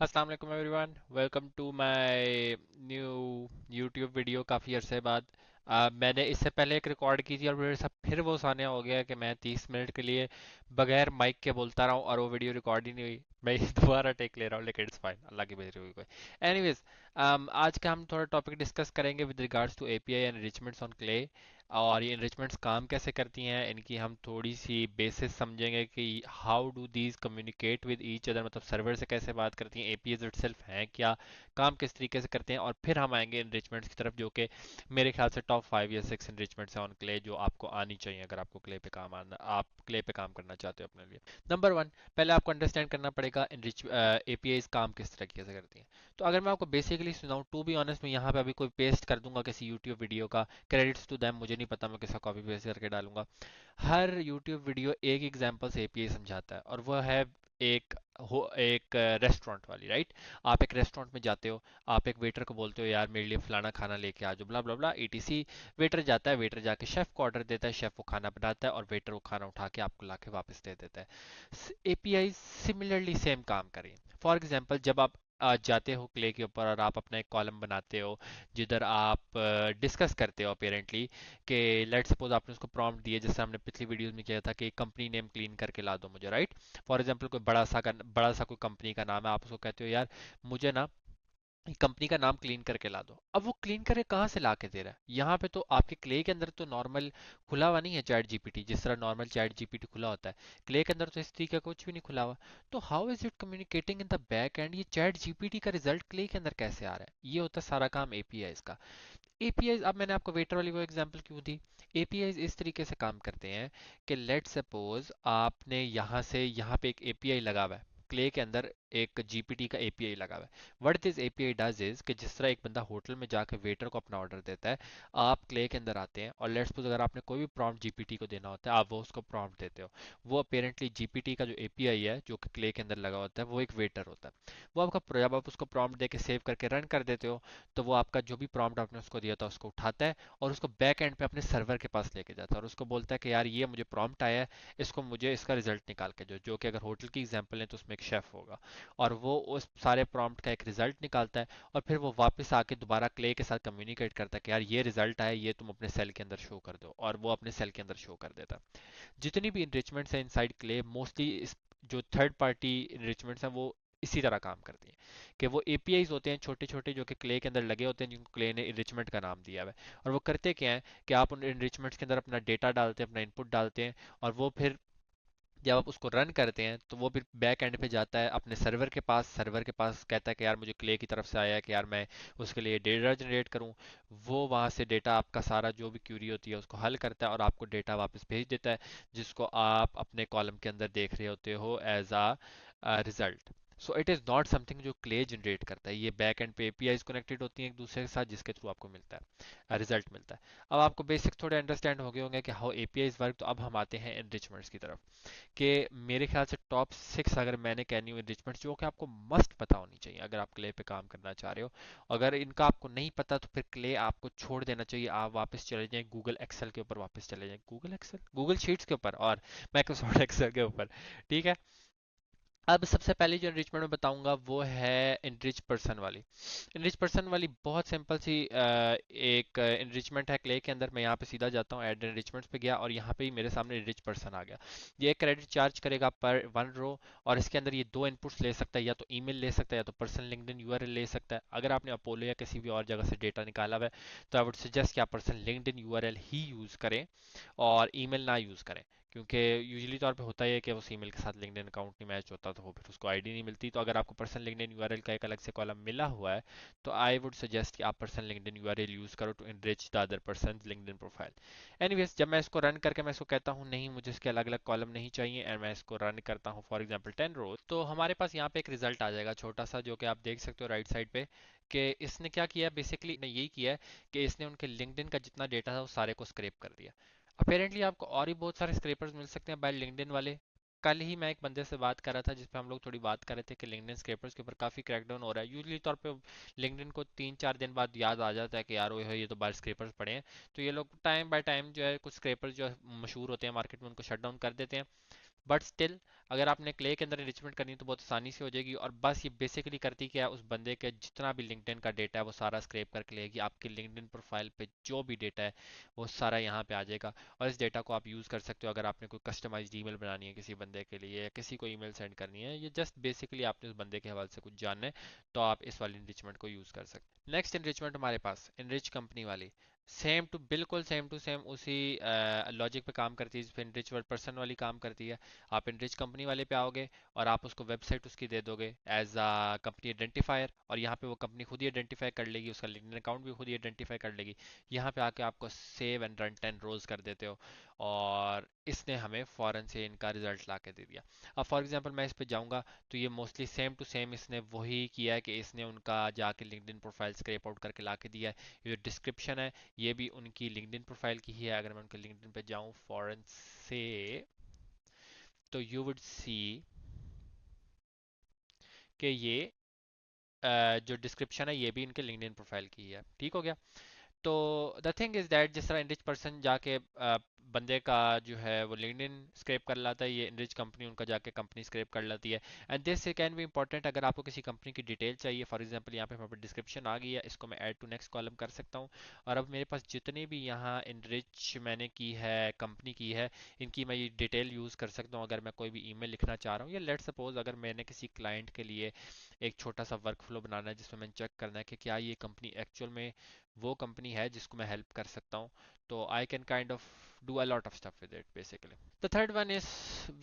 अस्सलाम वालेकुम everyone, welcome to my new YouTube video. काफ़ी अरसे बाद मैंने इससे पहले एक रिकॉर्ड की थी और मेरे साथ फिर वो सान्या हो गया कि मैं 30 मिनट के लिए बगैर माइक के बोलता रहा हूँ और वो वीडियो रिकॉर्ड ही नहीं हुई। मैं ये दोबारा टेक ले रहा हूँ, लेकिन इट्स फाइन, अल्लाह की मेहर हुई कोई। एनीवेज, आज का हम थोड़ा टॉपिक डिस्कस करेंगे with regards to API and enrichments on Clay. और ये इनरिचमेंट्स काम कैसे करती हैं, इनकी हम थोड़ी सी बेसिस समझेंगे कि how do these communicate with each other, मतलब सर्वर से कैसे बात करती हैं, एपीआईज इटसेल्फ हैं क्या, काम किस तरीके से करते हैं। और फिर हम आएंगे इनरिचमेंट्स की तरफ, जो कि मेरे ख्याल से टॉप 5 या 6 इनरिचमेंट्स हैं ऑन क्ले जो आपको आनी चाहिए अगर आपको क्ले पे काम आना, आप क्ले पे काम करना चाहते हो अपने लिए। नंबर वन, पहले आपको अंडरस्टैंड करना पड़ेगा इनरिच एपीआईज काम किस तरीके से करती हैं। तो अगर मैं आपको बेसिकली सुनाऊं, टू बी ऑनेस्ट, मैं यहाँ पे अभी कोई पेस्ट कर दूंगा किसी यूट्यूब वीडियो का, क्रेडिट्स टू देम, मुझे नहीं पता मैं किसका कॉपी पेस्ट करके डालूंगा। हर यूट्यूब वीडियो एक एग्जांपल से एपीआई समझाता है, और वह है एक रेस्टोरेंट वाली, राइट। आप एक रेस्टोरेंट में जाते हो, आप एक वेटर को बोलते हो यार मेरे लिए फलाना खाना लेके आ जाओ, ब्ला ब्ला ब्ला ईटीसी। वेटर जाता है, वेटर जाके शेफ को ऑर्डर देता है, शेफ वो खाना बनाता है और वेटर वो खाना उठा के आपको लाके वापस दे देता है। एपीआई सिमिलरली सेम काम करें। फॉर एग्जांपल, जब आप जाते हो क्ले के ऊपर और आप अपना एक कॉलम बनाते हो जिधर आप डिस्कस करते हो अपेरेंटली कि लेट सपोज आपने उसको प्रॉम्प्ट दिए, जैसे हमने पिछली वीडियोस में किया था कि कंपनी नेम क्लीन करके ला दो मुझे, राइट। फॉर एग्जांपल, कोई बड़ा सा कोई कंपनी का नाम है, आप उसको कहते हो यार मुझे ना कंपनी का नाम क्लीन करके ला दो। अब वो क्लीन करके कहाँ से ला के दे रहा है? यहाँ पे तो आपके क्ले के अंदर तो नॉर्मल खुला हुआ नहीं है चैट जीपीटी, जिस तरह नॉर्मल चैट जीपीटी खुला होता है। क्ले के अंदर तो इस तरीके का कुछ भी नहीं खुला हुआ। तो how is it communicating in the back and? ये चैट जीपीटी का रिजल्ट क्ले के अंदर कैसे आ रहा है? ये होता है सारा काम एपीआई का। एपीआई, अब मैंने आपको वेटर वाली वो एग्जांपल क्यों दी? एपीआई इस तरीके से काम करते हैं कि लेट सपोज आपने यहाँ से यहाँ पे एक एपीआई लगा हुआ है, क्ले के अंदर एक जीपीटी का एपीआई लगा हुआ है। What this API does is कि जिस तरह एक बंदा होटल में जाके वेटर को अपना ऑर्डर देता है, आप क्ले के अंदर आते हैं और लेट्स सपोज अगर आपने कोई भी प्रॉम्प्ट जीपीटी को देना होता है, आप वो उसको प्रॉम्प्ट देते हो। वो अपेरेंटली जीपीटी का जो एपीआई है जो कि क्ले के अंदर लगा होता है, वो एक वेटर होता है। वो आपका, जब आप उसको प्रॉम्प्ट दे के सेव करके रन कर देते हो, तो वो आपका जो भी प्रॉम्प्ट आपने उसको दिया था उसको उठाता है और उसको बैक एंड पे अपने सर्वर के पास लेके जाता है और उसको बोलता है कि यार ये मुझे प्रॉम्प्ट आया है, इसको मुझे इसका रिजल्ट निकाल के दो, जो कि अगर होटल की एग्जांपल है तो उसमें एक शेफ होगा। और वो उस सारे प्रॉम्प्ट का एक रिजल्ट निकालता है और फिर वो वापस आके दोबारा क्ले के साथ कम्युनिकेट करता है कि यार ये रिजल्ट आया, ये तुम अपने सेल के अंदर शो कर दो, और वो अपने सेल के अंदर शो कर देता है। जितनी भी इनरिचमेंट्स हैं इनसाइड क्ले, मोस्टली जो थर्ड पार्टी इनरिचमेंट्स हैं वो इसी तरह काम करती हैं कि वो एपीआईज होते हैं छोटे छोटे जो कि क्ले के अंदर लगे होते हैं, जिनको क्ले ने इनरिचमेंट का नाम दिया हुआ है। और वो करते क्या है कि आप उन इनरिचमेंट्स के अंदर अपना डेटा डालते हैं, अपना इनपुट डालते हैं, और वो फिर जब आप उसको रन करते हैं तो वो फिर बैक एंड पे जाता है अपने सर्वर के पास। सर्वर के पास कहता है कि यार मुझे क्ले की तरफ से आया है कि यार मैं उसके लिए डेटा जनरेट करूं। वो वहाँ से डेटा आपका सारा जो भी क्यूरी होती है उसको हल करता है और आपको डेटा वापस भेज देता है, जिसको आप अपने कॉलम के अंदर देख रहे होते हो as a result. So it is not something जो क्ले जनरेट करता है, ये बैक एंड पे एपीआईज कनेक्टेड होती हैं एक दूसरे के साथ, जिसके थ्रू आपको मिलता है रिजल्ट मिलता है। अब आपको बेसिक थोड़े अंडरस्टैंड हो गए होंगे कि हाउ एपीआईज वर्क। तो अब हम आते हैं एनरिचमेंट्स की तरफ, कि मेरे ख्याल से टॉप 6 अगर मैंने कहनी हुई रिचमेंट्स जो कि आपको मस्ट पता होनी चाहिए अगर आप क्ले पे काम करना चाह रहे हो। अगर इनका आपको नहीं पता तो फिर क्ले आपको छोड़ देना चाहिए, आप वापस चले जाएं गूगल एक्सेल के ऊपर, वापस चले जाएं गूगल एक्सेल, गूगल शीट्स के ऊपर और माइक्रोसॉफ्ट एक्सेल के ऊपर। ठीक है। अब सबसे पहली जो एनरिचमेंट मैं बताऊंगा वो है एनरिच पर्सन वाली। एनरिच पर्सन वाली बहुत सिंपल सी एक एनरिचमेंट है क्ले के अंदर। मैं यहाँ पे सीधा जाता हूँ, ऐड एनरिचमेंट्स पे गया और यहाँ पे ही मेरे सामने एनरिच पर्सन आ गया। ये एक क्रेडिट चार्ज करेगा पर 1 रो, और इसके अंदर ये दो इनपुट्स ले सकता है, या तो ईमेल ले सकता है या तो पर्सनल लिंक्डइन यूआरएल ले सकता है। अगर आपने अपोलो या किसी भी और जगह से डेटा निकाला हुआ है तो आई वुड सजेस्ट कि आप पर्सनल लिंक्डइन यूआरएल ही यूज़ करें और ईमेल ना यूज़ करें, क्योंकि यूजुअली तौर पे होता ही है कि उस ईमेल के साथ लिंक्डइन अकाउंट नहीं मैच होता तो वो फिर उसको आईडी नहीं मिलती। तो अगर आपको पर्सनल लिंक्डइन यूआरएल का एक अलग से कॉलम मिला हुआ है तो आई वुड सजेस्ट कि आप पर्सनल लिंक्डइन यूआरएल यूज़ करो to enrich the other person LinkedIn profile. Anyways, जब मैं इसको रन करके मैं इसको कहता हूँ नहीं मुझे इसके अलग अलग कॉलम नहीं चाहिए एंड मैं इसको रन करता हूँ फॉर एग्जांपल 10 रोज, तो हमारे पास यहाँ पे एक रिजल्ट आ जाएगा छोटा सा, जो कि आप देख सकते हो राइट साइड पे, कि इसने क्या किया बेसिकली, ने यही किया है कि इसने उनके लिंक्डइन का जितना डेटा था वो सारे को स्क्रैप कर दिया। अपेरेंटली आपको और भी बहुत सारे स्क्रैपर्स मिल सकते हैं बाय लिंक्डइन वाले। कल ही मैं एक बंदे से बात कर रहा था जिस पे हम लोग थोड़ी बात कर रहे थे कि लिंक्डइन स्क्रैपर्स के ऊपर काफ़ी क्रैकडाउन हो रहा है। यूजली तौर पे लिंक्डइन को 3-4 दिन बाद याद आ जाता है कि यार ओए ये तो बाहर स्क्रैपर्स पड़े हैं, तो ये लोग टाइम बाय टाइम जो है कुछ स्क्रैपर्स जो है मशहूर होते हैं मार्केट में उनको शट डाउन कर देते हैं। बट स्टिल अगर आपने क्ले के अंदर एनरिचमेंट करनी है तो बहुत आसानी से हो जाएगी। और बस ये बेसिकली करती क्या है, उस बंदे के जितना भी लिंक्डइन का डेटा है वो सारा स्क्रैप करके लेगी, आपकी लिंक्डइन प्रोफाइल पे जो भी डेटा है वो सारा यहाँ पे आ जाएगा। और इस डेटा को आप यूज़ कर सकते हो अगर आपने कोई कस्टमाइज्ड ईमेल बनानी है किसी बंदे के लिए, या किसी को ईमेल सेंड करनी है, ये जस्ट बेसिकली आपने उस बंदे के हवाले से कुछ जानना है तो आप इस वाली इनरिचमेंट को यूज़ कर सकते हैं। नेक्स्ट इनरिचमेंट हमारे पास इनरिच कंपनी वाली, सेम टू बिल्कुल सेम टू सेम उसी लॉजिक पे काम करती है जिस पे इनरिच पर्सन वाली काम करती है। आप इनरिच कंपनी वाले पे आओगे और आप उसको वेबसाइट उसकी दे दोगे एज अ कंपनी आइडेंटिफायर, और यहाँ पे वो कंपनी खुद ही आइडेंटिफाई कर लेगी, उसका लिंक्डइन अकाउंट भी खुद ही आइडेंटिफाई कर लेगी। यहाँ पे आके आपको सेव एंड रन 10 रोज कर देते हो, और इसने हमें फॉरन से इनका रिजल्ट ला के दे दिया। अब फॉर एग्जांपल मैं इस पे जाऊंगा तो ये मोस्टली सेम टू सेम इसने वही किया है कि इसने उनका जाके लिंक्डइन प्रोफाइल स्क्रैप आउट करके ला के दिया है। ये जो डिस्क्रिप्शन है ये भी उनकी लिंक्डइन प्रोफाइल की ही है। अगर मैं उनके लिंक्डइन पे जाऊं फॉरेन से, तो यू वुड सी कि ये जो डिस्क्रिप्शन है ये भी इनके लिंक्डइन प्रोफाइल की ही है। ठीक हो गया। तो द थिंग इज दैट जिस तरह इनरिच पर्सन जाके बंदे का जो है वो लिंक्डइन स्क्रैप कर लाता है, ये इनरिच कंपनी उनका जाके कंपनी स्क्रैप कर लाती है। And this can be important अगर आपको किसी कंपनी की डिटेल चाहिए। फॉर एग्जांपल यहाँ पे हमारे पास डिस्क्रिप्शन आ गई है, इसको मैं ऐड टू नेक्स्ट कॉलम कर सकता हूँ। और अब मेरे पास जितने भी यहाँ इनरिच मैंने की है कंपनी की है, इनकी मैं ये डिटेल यूज़ कर सकता हूँ अगर मैं कोई भी ईमेल लिखना चाह रहा हूँ। या लेट सपोज अगर मैंने किसी क्लाइंट के लिए एक छोटा सा वर्क फ्लो बनाना है जिसमें मैंने चेक करना है कि क्या ये कंपनी एक्चुअल में वो कंपनी है जिसको मैं हेल्प कर सकता हूँ, तो I can kind of do a lot of stuff with it basically. The third one is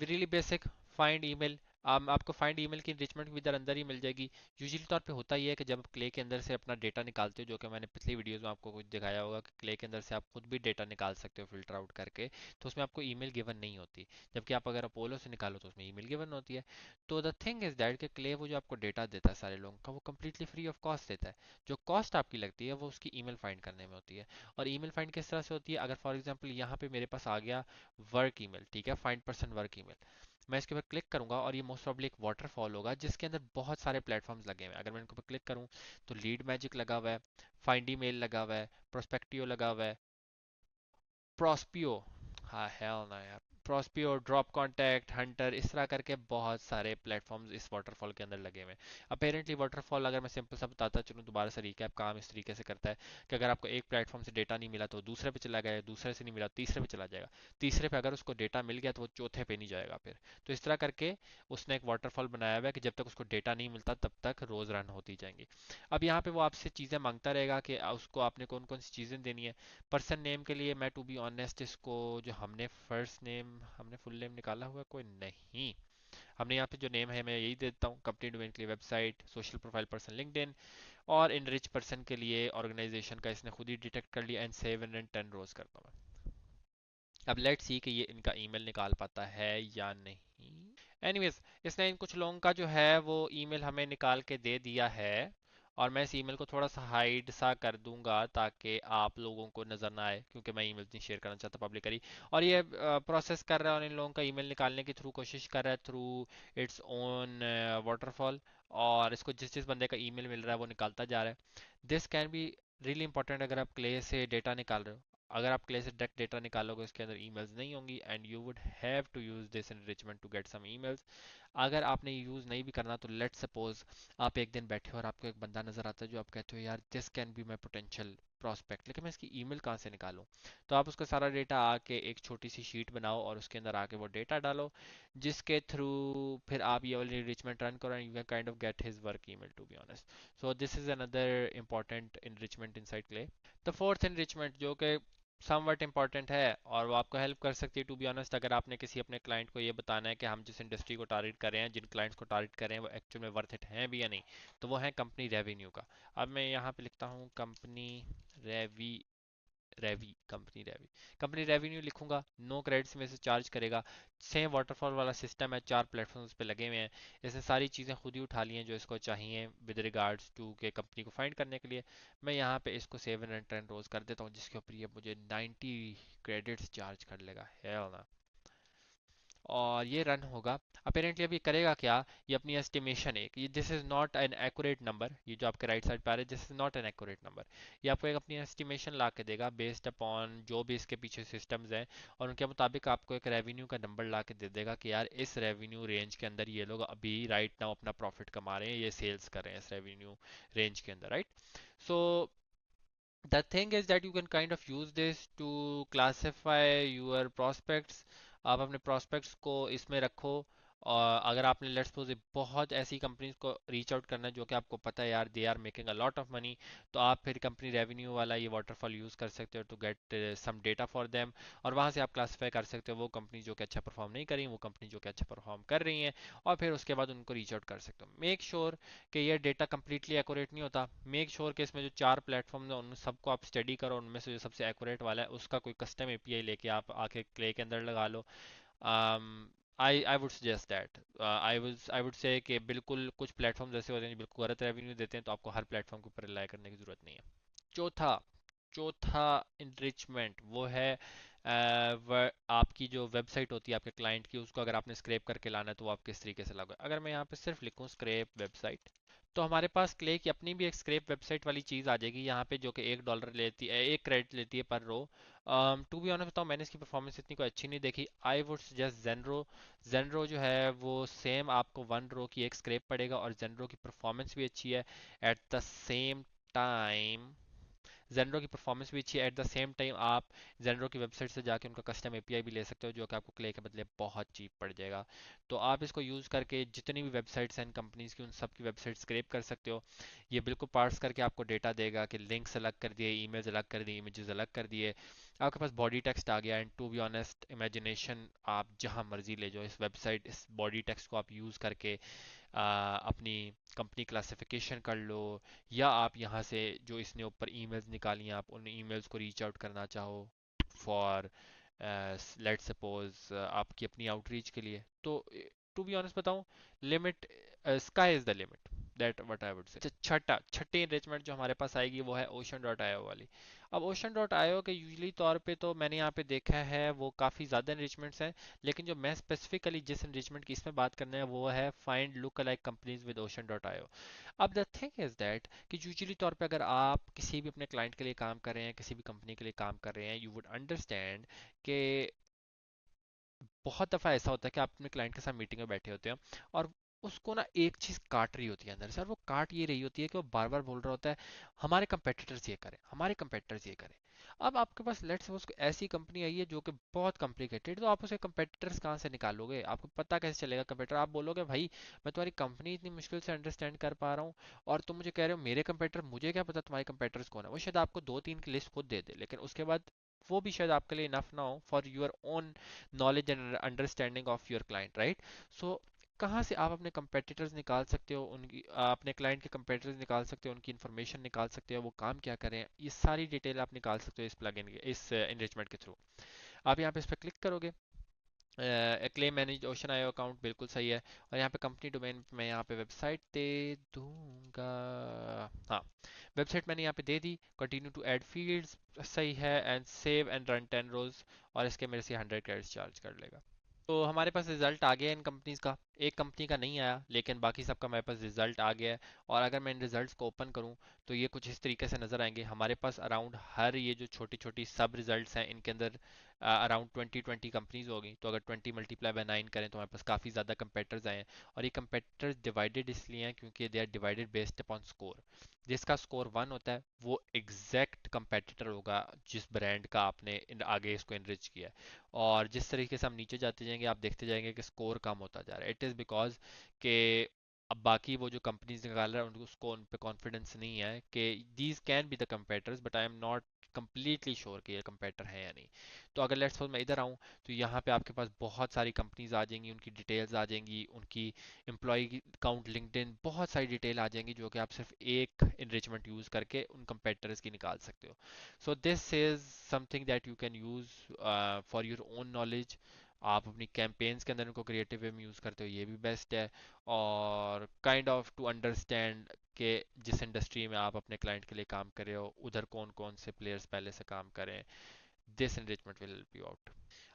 really basic, find email. आपको फाइंड ईमेल की इंरिचमेंट भी इधर अंदर ही मिल जाएगी। यूजुअली तौर पे होता ही है कि जब आप क्ले के अंदर से अपना डेटा निकालते हो, जो कि मैंने पिछली वीडियोस में आपको कुछ दिखाया होगा कि क्ले के अंदर से आप खुद भी डेटा निकाल सकते हो फिल्टर आउट करके, तो उसमें आपको ईमेल गिवन नहीं होती। जबकि आप अगर अपोलो से निकालो तो उसमें ईमेल गिवन होती है। तो द थिंग इज दैट कि क्ले वो जो आपको डेटा देता है सारे लोगों का, वो कम्प्लीटली फ्री ऑफ कॉस्ट देता है। जो कॉस्ट आपकी लगती है वो उसकी ईमेल फाइंड करने में होती है। और ईमेल फाइंड किस तरह से होती है, अगर फॉर एग्जांपल यहाँ पे मेरे पास आ गया वर्क ईमेल, ठीक है, फाइंड पर्सन वर्क ईमेल, मैं इसके ऊपर क्लिक करूंगा और ये मोस्ट प्रॉब्ली एक वाटरफॉल होगा जिसके अंदर बहुत सारे प्लेटफॉर्म्स लगे हुए हैं। अगर मैं इनके ऊपर क्लिक करूं तो लीड मैजिक लगा हुआ है, फाइंड ईमेल लगा हुआ है, प्रोस्पेक्टियो लगा हुआ है, प्रोस्पियो, हाँ हेल ना यार, प्रोस्पियो, ड्रॉप कॉन्टैक्ट, हंटर, इस तरह करके बहुत सारे प्लेटफॉर्म्स इस वाटरफॉल के अंदर लगे हुए हैं। अपेरेंटली वाटरफॉल, अगर मैं सिंपल सा बताता चलूँ दोबारा से रिकैप, काम इस तरीके से करता है कि अगर आपको एक प्लेटफॉर्म से डेटा नहीं मिला तो वो दूसरे पे चला गया, दूसरे से नहीं मिला तीसरे पे चला जाएगा, तीसरे पे अगर उसको डेटा मिल गया तो वो चौथे पे नहीं जाएगा फिर। तो इस तरह करके उसने एक वाटरफॉल बनाया हुआ है कि जब तक उसको डेटा नहीं मिलता तब तक रोज रन होती जाएंगी। अब यहाँ पे वो आपसे चीज़ें मांगता रहेगा कि उसको आपने कौन कौन सी चीज़ें देनी है। पर्सन नेम के लिए मैं टू बी ऑनेस्ट इसको, जो हमने फर्स्ट नेम, हमने फुल नेम निकाला हुआ है कोई नहीं, हमने यहाँ पे जो नेम है मैं यही देता हूँ। कंपनी डोमेन के लिए website, social profile person LinkedIn, और इनरिच पर्सन के लिए ऑर्गेनाइजेशन का इसने खुद ही डिटेक्ट कर लिया, एंड सेव एंड 10 रोज करता हूँ मैं। अब लेट्स सी कि ये इनका ईमेल निकाल पाता है या नहीं। एनीवेज, इसने इन कुछ लोगों का जो है वो ईमेल हमें निकाल के दे दिया है, और मैं इस ईमेल को थोड़ा सा हाइड सा कर दूंगा ताकि आप लोगों को नजर ना आए, क्योंकि मैं ईमेल नहीं शेयर करना चाहता पब्लिकली। और ये प्रोसेस कर रहा है और इन लोगों का ईमेल निकालने की थ्रू कोशिश कर रहा है थ्रू इट्स ओन वाटरफॉल, और इसको जिस जिस बंदे का ईमेल मिल रहा है वो निकालता जा रहा है। This can be really important अगर आप क्ले से डेटा निकाल रहे हो। अगर आप क्ले से डायरेक्ट डेटा निकालोगे उसके अंदर ईमेल्स नहीं होंगी, and you would have to use this enrichment to get some emails. अगर आपने यूज़ नहीं भी करना तो लेट सपोज आप एक दिन बैठे हो और आपको एक बंदा नजर आता है जो आप कहते हो यार this can be my potential prospect, लेकिन मैं इसकी ईमेल कहाँ से निकालूं। तो आप उसका सारा डेटा आके एक छोटी सी शीट बनाओ और उसके अंदर आके वो डेटा डालो, जिसके थ्रू फिर आप ये वाली रिचमेंट रन करो, and you can kind of get his work email to be honest. So this is another important enrichment inside Clay. The fourth enrichment जो कि समवट इम्पॉर्टेंट है और वो आपको हेल्प कर सकती है टू बी ऑनेस्ट, अगर आपने किसी अपने क्लाइंट को ये बताना है कि हम जिस इंडस्ट्री को टारगेट कर रहे हैं, जिन क्लाइंट्स को टारगेट कर रहे हैं वो एक्चुअल में वर्थ इट हैं भी या नहीं, तो वो है कंपनी रेवेन्यू का। अब मैं यहाँ पे लिखता हूँ कंपनी रेवी रेवी कंपनी रेवी, कंपनी रेवेन्यू लिखूंगा, नो क्रेडिट्स में से चार्ज करेगा। सेम वाटरफॉल वाला सिस्टम है, 4 प्लेटफॉर्म्स पे लगे हुए हैं। इसने सारी चीज़ें खुद ही उठा ली हैं जो इसको चाहिए विद रिगार्ड्स टू के कंपनी को फाइंड करने के लिए। मैं यहाँ पे इसको 710 रोज कर देता हूँ जिसके ऊपर ये मुझे 90 क्रेडिट्स चार्ज कर लेगा, है ना। और ये रन होगा। अपेरेंटली अब ये करेगा क्या, ये अपनी एस्टिमेशन है, ये this is not an accurate number, ये जो आपके राइट साइड पे आ रहा है this is not an accurate number. ये आपको एक अपनी एस्टिमेशन ला के देगा बेस्ड अपॉन जो भी इसके पीछे सिस्टम्स हैं, और उनके मुताबिक आपको एक रेवेन्यू का नंबर ला के दे देगा कि यार इस रेवेन्यू रेंज के अंदर ये लोग अभी राइट नाउ अपना प्रॉफिट कमा रहे हैं, ये सेल्स कर रहे हैं इस रेवेन्यू रेंज के अंदर, right. So the thing is that you can kind of use this to classify your prospects। आप अपने prospects को इसमें रखो, और अगर आपने लेट्स सपोज बहुत ऐसी कंपनीज को रीच आउट करना है जो कि आपको पता है यार they are making a lot of money, तो आप फिर कंपनी रेवेन्यू वाला ये वाटरफॉल यूज़ कर सकते हो to get some data for them. और वहाँ से आप क्लासीफाई कर सकते हो वो कंपनी जो कि अच्छा परफॉर्म नहीं कर रही, वो कंपनी जो कि अच्छा परफॉर्म कर रही हैं, और फिर उसके बाद उनको रीच आउट कर सकते हो। मेक श्योर कि ये डेटा कम्प्लीटली एक्यूरेट नहीं होता। मेक श्योर कि इसमें जो 4 प्लेटफॉर्म है उन सबको आप स्टडी करो, उनमें से जो सबसे एक्यूरेट वाला है उसका कोई कस्टम एपीआई लेके आप आके क्ले के अंदर लगा लो। I would suggest that, I would say कि बिल्कुल कुछ प्लेटफॉर्म ऐसे होते हैं जो बिल्कुल गलत रेवेन्यू देते हैं, तो आपको हर प्लेटफॉर्म के ऊपर रिलाई करने की ज़रूरत नहीं है। चौथा चौथा इनरिचमेंट वो है आपकी जो वेबसाइट होती है आपके क्लाइंट की, उसको अगर आपने स्क्रैप करके लाना है तो वो आप किस तरीके से लाओगे। अगर मैं यहाँ पे सिर्फ लिखूँ स्क्रैप वेबसाइट, तो हमारे पास क्ले की अपनी भी एक स्क्रैप वेबसाइट वाली चीज़ आ जाएगी यहाँ पे, जो कि $1 लेती है, 1 क्रेडिट लेती है पर रो। टू बी ऑनेस्ट बताऊँ, मैंने इसकी परफॉर्मेंस इतनी कोई अच्छी नहीं देखी। आई वुड सजेस्ट जेनरो। जेनरो जो है वो सेम आपको 1 रो की एक स्क्रैप पड़ेगा, और जेनरो की परफॉर्मेंस भी अच्छी है। At the same time Janeiro की परफॉर्मेंस भी अच्छी है, एट द सेम टाइम आप जेनरो की वेबसाइट से जाके उनका कस्टम एपीआई भी ले सकते हो, जो कि आपको क्ले के बदले बहुत चीप पड़ जाएगा। तो आप इसको यूज़ करके जितनी भी वेबसाइट्स हैं कंपनीज की उन सब की वेबसाइट स्क्रैप कर सकते हो। ये बिल्कुल पार्स करके आपको डेटा देगा कि लिंक्स अलग कर दिए, ईमेल्स अलग कर दिए, इमेजेस अलग कर दिए, आपके पास बॉडी टेक्स्ट आ गया। And to be honest imagination आप जहां मर्जी ले जाओ, इस वेबसाइट इस बॉडी टेक्स्ट को आप यूज़ करके अपनी कंपनी क्लासिफिकेशन कर लो, या आप यहाँ से जो इसने ऊपर ईमेल्स निकाली हैं आप उन ईमेल्स को रीच आउट करना चाहो फॉर लेट सपोज आपकी अपनी आउटरीच के लिए, तो टू बी ऑनेस्ट बताऊं, limit sky is the limit, that what I would से। छठी एनरिचमेंट जो हमारे पास आएगी वो है ओशन डॉट आईओ वाली। अब ओशन डॉट आईओ के यूजली तौर पे तो मैंने यहाँ पे देखा है वो काफ़ी ज़्यादा एनरिचमेंट्स हैं, लेकिन जो मैं स्पेसिफिकली जिस एनरिचमेंट की इसमें बात करना है वो है find look alike companies with ocean dot IO. अब द थिंग इज दैट कि यूजुअली तौर पे अगर आप किसी भी अपने क्लाइंट के लिए काम कर रहे हैं, किसी भी कंपनी के लिए काम कर रहे हैं, यू वुड अंडरस्टैंड कि बहुत दफ़ा ऐसा होता है कि आप अपने क्लाइंट के साथ मीटिंग में बैठे होते हैं, और उसको ना एक चीज़ काट रही होती है अंदर से, और वो काट ये रही होती है कि वो बार बार बोल रहा होता है हमारे कंपेटिटर्स ये करें, हमारे कंपेटिटर्स ये करें। अब आपके पास लेट्स सपोज ऐसी कंपनी आई है जो कि बहुत कॉम्प्लिकेटेड, तो आप उसे कंपेटिटर्स कहाँ से निकालोगे, आपको पता कैसे चलेगा कंपेटिटर। आप बोलोगे भाई मैं तुम्हारी कंपनी इतनी मुश्किल से अंडरस्टैंड कर पा रहा हूँ, और तुम मुझे कह रहे हो मेरे कंपेटिटर, मुझे क्या पता तुम्हारे कंपेटिटर्स कौन है। वो शायद आपको 2-3 की लिस्ट खुद दे दे, लेकिन उसके बाद वो भी शायद आपके लिए इनफ ना हो for your own knowledge and understanding of your client, right. सो कहाँ से आप अपने कंपेटिटर्स निकाल सकते हो, उनकी अपने क्लाइंट के कंपेटिटर्स निकाल सकते हो, उनकी इन्फॉर्मेशन निकाल सकते हो, वो काम क्या करें, ये सारी डिटेल आप निकाल सकते हो इस प्लगइन के, इस एनरिचमेंट के थ्रू। आप यहाँ पे इस पर क्लिक करोगे, claim manage ocean IO account बिल्कुल सही है, और यहाँ पे कंपनी डोमेन मैं यहाँ पे वेबसाइट दे दूंगा। हाँ, वेबसाइट मैंने यहाँ पे दे दी, कंटिन्यू टू ऐड फील्ड्स सही है, एंड सेव एंड रन 10 रोज, और इसके मेरे से 100 क्रेडिट्स चार्ज कर लेगा। तो हमारे पास रिजल्ट आ गया इन कंपनीज का, एक कंपनी का नहीं आया लेकिन बाकी सबका मेरे पास रिजल्ट आ गया है। और अगर मैं इन रिजल्ट्स को ओपन करूं तो ये कुछ इस तरीके से नज़र आएंगे। हमारे पास अराउंड हर ये जो छोटी छोटी सब रिजल्ट्स हैं इनके अंदर अराउंड 20 कंपनीज होगी, तो अगर 20 × 9 करें तो हमारे पास काफ़ी ज़्यादा कंपेटर्स आए हैं। और ये कंपेटर्स डिवाइडेड इसलिए हैं क्योंकि they are divided based upon score. जिसका स्कोर 1 होता है वो एग्जैक्ट कंपेटिटर होगा जिस ब्रांड का आपने आगे इसको इनरिच किया है। और जिस तरीके से हम नीचे जाते जाएंगे आप देखते जाएंगे कि स्कोर कम होता जा रहा है। इट इज़ बिकॉज के अब बाकी वो जो कंपनीज निकाल रहा है उनको उसको उन पे कॉन्फिडेंस नहीं है कि these can be the competitors, but I am not completely sure कि ये कंपेटर है या नहीं। तो अगर लेट्स सपोज मैं इधर आऊँ तो यहाँ पे आपके पास बहुत सारी कंपनीज आ जाएंगी, उनकी डिटेल्स आ जाएंगी, उनकी एम्प्लॉय काउंट, लिंक्डइन, बहुत सारी डिटेल आ जाएंगी जो कि आप सिर्फ एक इनरिचमेंट यूज़ करके उन कंपेटर्स की निकाल सकते हो। सो this is something that you can use for your own knowledge. आप अपनी कैंपेन्स के अंदर उनको क्रिएटिव वे में यूज़ करते हो, ये भी बेस्ट है। और काइंड ऑफ टू अंडरस्टैंड कि जिस इंडस्ट्री में आप अपने क्लाइंट के लिए काम कर रहे हो उधर कौन कौन से प्लेयर्स पहले से काम करें, this enrichment will help you out.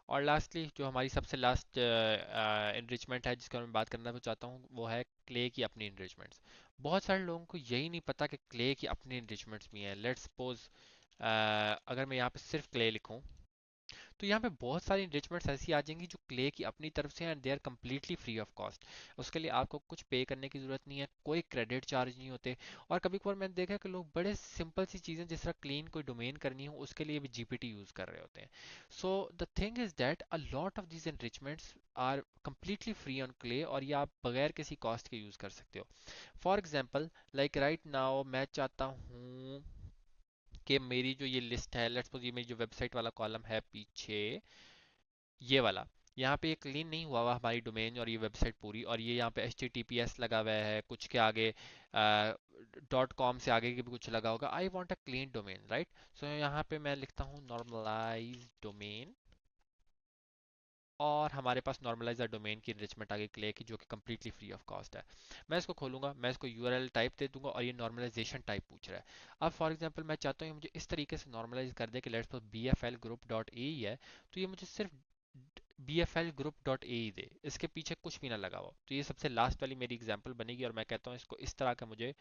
और लास्टली जो हमारी सबसे लास्ट इनरिचमेंट है जिसका मैं बात करना चाहता हूँ वो है क्ले की अपनी इनरिचमेंट्स। बहुत सारे लोगों को यही नहीं पता कि क्ले की अपनी इनरिचमेंट्स भी हैं। लेट्स सपोज अगर मैं यहाँ पे सिर्फ क्ले लिखूँ तो यहाँ पे बहुत सारी enrichments ऐसी आ जाएंगी जो क्ले की अपनी तरफ से and they are completely free of cost. उसके लिए आपको कुछ पे करने की ज़रूरत नहीं है, कोई क्रेडिट चार्ज नहीं होते। और कभी कभार मैंने देखा है कि लोग बड़े सिंपल सी चीज़ें जिस तरह क्लीन कोई डोमेन करनी हो उसके लिए भी जीपीटी यूज़ कर रहे होते हैं। So the thing is that a lot of these enrichments are completely free on Clay और ये आप बगैर किसी कॉस्ट के यूज़ कर सकते हो। For example like right now मैं चाहता हूँ कि मेरी जो ये लिस्ट है, लेट्स सपोज ये मेरी जो वेबसाइट वाला कॉलम है पीछे, ये वाला, यहाँ पे ये क्लीन नहीं हुआ हुआ हमारी डोमेन और ये वेबसाइट पूरी, और ये यहाँ पे H T T P S लगा हुआ है, कुछ के आगे डॉट कॉम से आगे के भी कुछ लगा होगा। I want a clean domain, right? So यहाँ पे मैं लिखता हूँ नॉर्मलाइज डोमेन, और हमारे पास नॉर्मलाइजर डोमेन की इनरिचमेंट आ गई क्ले की, जो कि कम्प्लीटली फ्री ऑफ कॉस्ट है। मैं इसको खोलूंगा, मैं इसको यूआरएल टाइप दे दूंगा और ये नॉर्मलाइजेशन टाइप पूछ रहा है। अब फॉर एग्जांपल मैं चाहता हूँ मुझे इस तरीके से नॉर्मलाइज कर दे कि let's suppose B F L group dot A है, तो ये मुझे सिर्फ B F L group dot A दे, इसके पीछे कुछ भी ना लगा हो। तो ये सबसे लास्ट वाली मेरी एग्जाम्पल बनेगी और मैं कहता हूँ इसको इस तरह का मुझे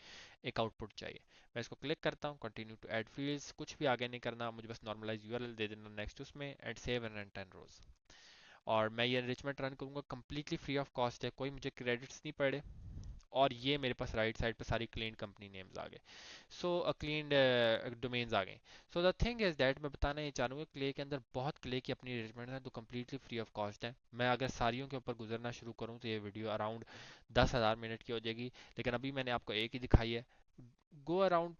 एक आउटपुट चाहिए। मैं इसको क्लिक करता हूँ, कंटिन्यू टू ऐड फील्ड्स, कुछ भी आगे नहीं करना, मुझे बस नॉर्मलाइज यूआरएल दे देना नेक्स्ट उसमें, एंड सेव एंड रन 10 रोज। और मैं ये एनरिचमेंट रन करूंगा, कम्प्लीटली फ्री ऑफ कॉस्ट है, कोई मुझे क्रेडिट्स नहीं पड़े। और ये मेरे पास राइट साइड पे सारी क्लीन कंपनी नेम्स आ गए। सो क्लीन डोमेन्स आ गए। सो द थिंग इज दैट मैं बताना ये चाहूँगा, क्ले के अंदर बहुत क्ले की अपनी अरेंजमेंट है जो कम्प्लीटली फ्री ऑफ कॉस्ट है। मैं अगर सारियों के ऊपर गुजरना शुरू करूँ तो ये वीडियो अराउंड 10,000 मिनट की हो जाएगी, लेकिन अभी मैंने आपको एक ही दिखाई है। गो अराउंड,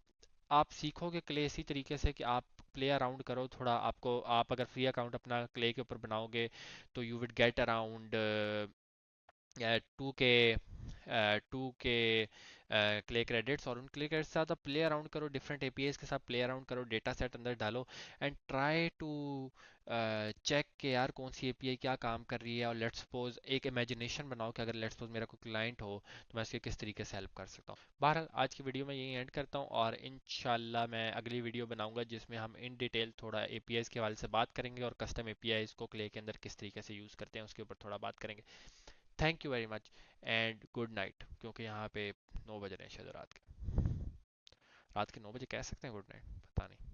आप सीखोगे क्ले इसी तरीके से कि आप प्ले अराउंड करो थोड़ा। आपको, आप अगर फ्री अकाउंट अपना क्ले के ऊपर बनाओगे तो you would get around 2K Clay credits, और उन क्ले क्रेडिट्स के साथ आप प्ले अराउंड करो, डिफरेंट एपीआईज के साथ प्ले अराउंड करो, डेटा सेट अंदर डालो, एंड ट्राई टू चेक के यार कौन सी एपीआई क्या काम कर रही है। और लेट्स सपोज एक इमेजिनेशन बनाओ कि अगर लेट्स सपोज मेरा कोई क्लाइंट हो तो मैं उसके किस तरीके से हेल्प कर सकता हूँ। बहरहाल आज की वीडियो में यही एंड करता हूँ, और इंशाल्लाह मैं अगली वीडियो बनाऊंगा जिसमें हम इन डिटेल थोड़ा एपीआईज के हवाले से बात करेंगे और कस्टम एपीआईज को क्ले के अंदर किस तरीके से यूज़ करते हैं उसके ऊपर थोड़ा बात करेंगे। Thank you very much and good night, क्योंकि यहाँ पे 9 बज रहे हैं शायद रात के। रात के 9 बजे कह सकते हैं गुड नाइट, पता नहीं।